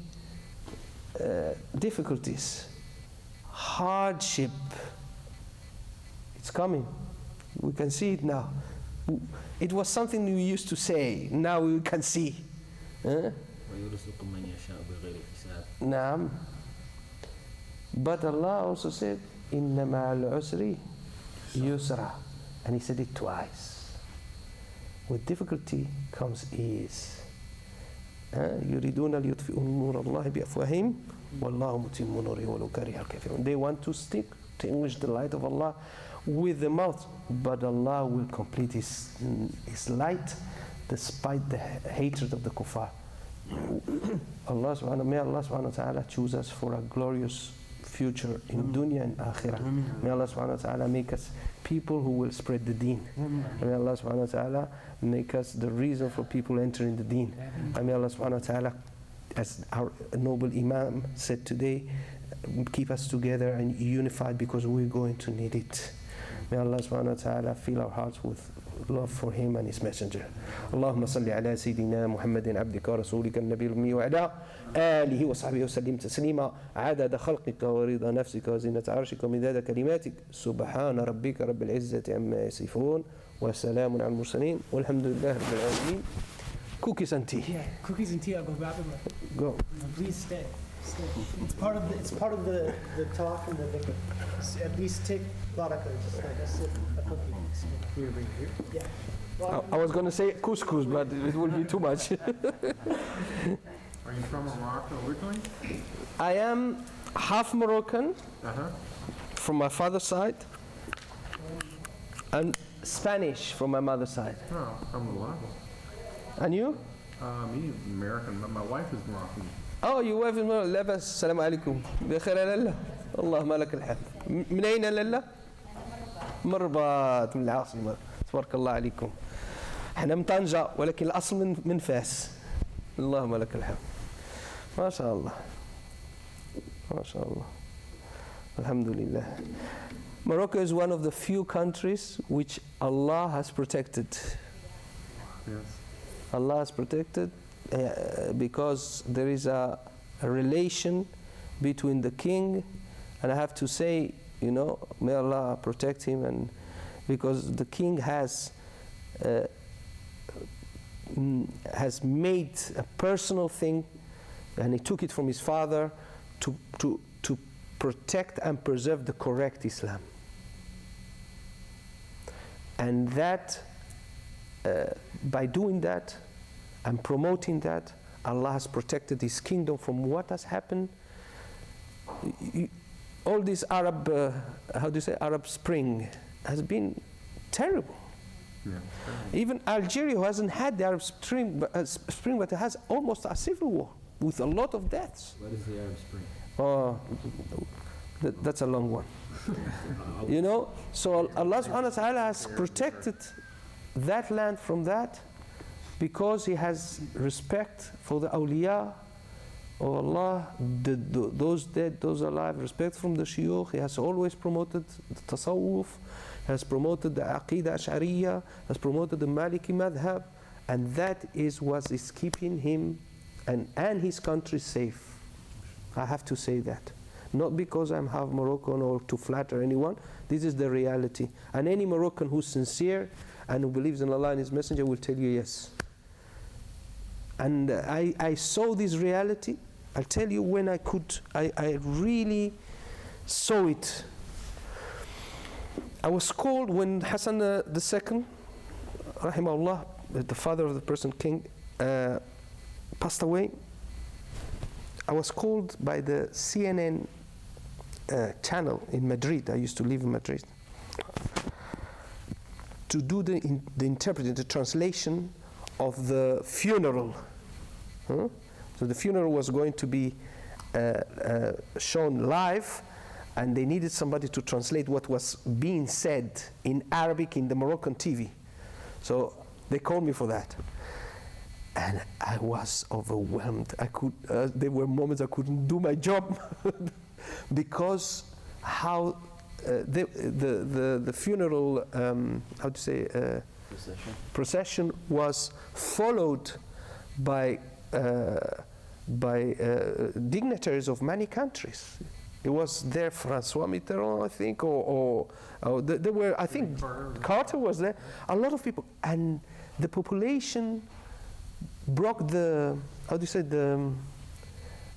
[SPEAKER 4] difficulties, hardship. It's coming. We can see it now. It was something we used to say. Now we can see. Naam. But Allah also said, "Inna ma'al usri yusra," and He said it twice. With difficulty comes ease. يريدون ليطفئوا نور الله بأفواههم والله متم نوره ولو كره الكافرون. They want to extinguish the light of Allah with the mouth, but Allah will complete His light despite the hatred of the kuffar. May Allah subhanahu wa ta'ala choose us for a glorious future in dunya and akhirah. May Allah subhanahu wa ta'ala make us people who will spread the deen. May Allah subhanahu wa ta'ala make us the reason for people entering the deen. And may Allah subhanahu wa ta'ala, as our noble Imam said today, keep us together and unified because we're going to need it. May Allah subhanahu wa ta'ala fill our hearts with love for Him and His Messenger. اللهم صل على سيدنا محمد عبدك ورسولك النبي الأمي وعلى آله وصحبه وسلم تسليما عدد خلقك ورضا نفسك وزنة عرشك ومداد كلماتك سبحان ربك رب العزة عما يصفون وسلام على المرسلين والحمد لله رب العالمين. Cookies and tea.
[SPEAKER 7] Yeah, cookies and tea. I'll go grab them.
[SPEAKER 4] Go.
[SPEAKER 7] No, please stay. It's part of the talk and the dhikr. At least take baraka, just like a sip, a cookie. Here. Yeah.
[SPEAKER 4] I was going to say couscous, but it will be too much.
[SPEAKER 3] Are you from Morocco originally?
[SPEAKER 4] I am half Moroccan, from my father's side, and Spanish from my mother's side.
[SPEAKER 3] Oh, I'm Morocco.
[SPEAKER 4] And you?
[SPEAKER 3] Me, American, but my wife is Moroccan.
[SPEAKER 4] Oh, you wife is Moroccan. لا بأس. السلام عليكم. بخير يا لالا. اللهم لك الحمد. من أين لالا؟ مرباط من العاصمة. تبارك الله عليكم. احنا من طنجة ولكن الأصل من فاس. اللهم لك الحمد. ما شاء الله. ما شاء الله. Alhamdulillah. Morocco is one of the few countries which Allah has protected.
[SPEAKER 3] Yes.
[SPEAKER 4] Allah has protected because there is a relation between the king, and I have to say, you know, may Allah protect him, and because the king has made a personal thing, and he took it from his father to protect and preserve the correct Islam. And that, by doing that and promoting that, Allah has protected His kingdom from what has happened. All this Arab, how do you say, Arab Spring has been terrible.
[SPEAKER 3] Yeah.
[SPEAKER 4] Even Algeria, who hasn't had the Arab Spring, but it has almost a civil war with a lot of deaths.
[SPEAKER 6] What is the Arab Spring?
[SPEAKER 4] That's a long one. You know, so Allah subhanahu wa ta'ala has protected that land from that because He has respect for the awliya of Allah, those dead, those alive, respect from the shuyukh. He has always promoted the tasawwuf, has promoted the aqidah ash'ariyya, has promoted the Maliki madhab, and that is what is keeping him and his country safe. I have to say that. Not because I'm half Moroccan or to flatter anyone. This is the reality. And any Moroccan who's sincere and who believes in Allah and His Messenger will tell you yes. And I saw this reality. I'll tell you when I could. I really saw it. I was called when Hassan II, rahimahullah, the father of the present king, passed away. I was called by the CNN channel in Madrid. I used to live in Madrid, to do the interpreting, the translation of the funeral. So the funeral was going to be shown live, and they needed somebody to translate what was being said in Arabic in the Moroccan TV. So they called me for that. And I was overwhelmed. There were moments I couldn't do my job because how the funeral, how to say, procession was followed by dignitaries of many countries. It was there François Mitterrand, I think, or there were, I think, Carter was there. A lot of people, and the population broke the, how do you say, the,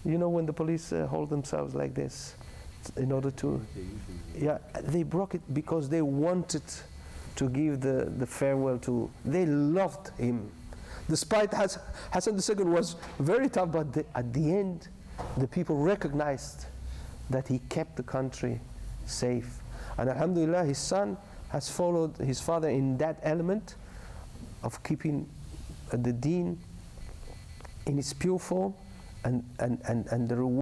[SPEAKER 4] you know, when the police hold themselves like this in order to, yeah, they broke it because they wanted to give the farewell to, they loved him. Despite Hassan II was very tough, but at the end, the people recognized that he kept the country safe. And alhamdulillah, his son has followed his father in that element of keeping the deen in its pure form, and the reward